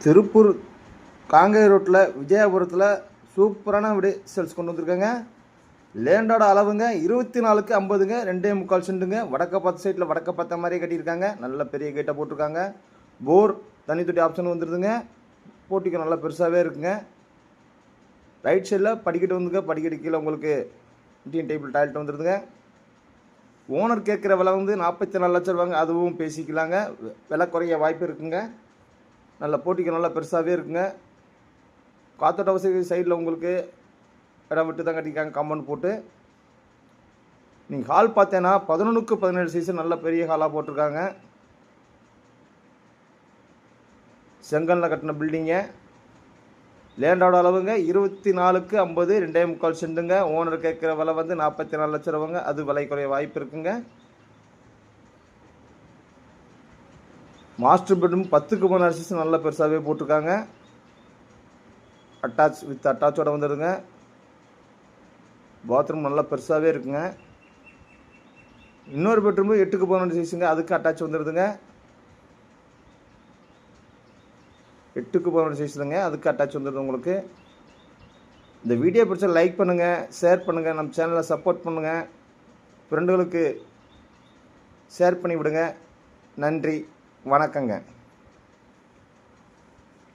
திருப்பூர் காங்கேய ரோட்டில் விஜயபுரத்தில் சூப்பரான வீடு சேல்ஸ் கொண்டு வந்திருக்காங்க. லேண்டோட அளவுங்க 24க்கு 50ங்க, 2.25 சென்ட்டுங்க. வடக்க பார்த்த சைட்டில் வடக்க பார்த்த மாதிரியே கட்டியிருக்காங்க. நல்ல பெரிய கேட்டை போட்டிருக்காங்க. போர் தனி தொட்டி ஆப்ஷன் வந்துடுதுங்க. போட்டிக்கு நல்லா பெருசாகவே இருக்குங்க. ரைட் சைடில் படிக்கட்டு வந்துங்க. படிக்கட்டு கீழே உங்களுக்கு டீன் டேபிள் டாய்லெட் வந்துடுதுங்க. ஓனர் கேட்குற விலை வந்து 44 லட்சம் ரூபாங்க. அதுவும் பேசிக்கலாங்க. விலை குறைய வாய்ப்பு இருக்குங்க. நல்ல போட்டிக்கு நல்லா பெருசாகவே இருக்குங்க. காத்தோட்ட வசதி சைடில் உங்களுக்கு இடம் விட்டு தான் கட்டியிருக்காங்க காம்பவுண்ட் போட்டு. நீங்கள் ஹால் பார்த்தேன்னா 11க்கு 17 சைஸ் நல்ல பெரிய ஹாலாக போட்டிருக்காங்க. செங்கல்ல கட்டின பில்டிங்க. லேண்டோட அளவுங்க 24க்கு 50, 2.25 சென்ட்டுங்க. ஓனர் கேட்குற விலை வந்து 44 லட்சம் ரூபாங்க. அது விலை குறைய வாய்ப்பு இருக்குங்க. மாஸ்டர் பெட்ரூம் 10க்கு 16 சைஸ் நல்ல பெருசாகவே போட்டிருக்காங்க. அட்டாச்சோட வந்துடுங்க. பாத்ரூம் நல்லா பெருசாகவே இருக்குங்க. இன்னொரு பெட்ரூம் 8க்கு 12 சைஸுங்க. அதுக்கு அட்டாச் வந்துடுதுங்க. 8க்கு 12 சைஸ்லங்க. அதுக்கு அட்டாச் வந்துடுது உங்களுக்கு. இந்த வீடியோ பிடிச்சா லைக் பண்ணுங்கள், ஷேர் பண்ணுங்கள், நம்ம சேனலை சப்போர்ட் பண்ணுங்கள், ஃப்ரெண்டுகளுக்கு ஷேர் பண்ணி விடுங்க. நன்றி, வணக்கங்க.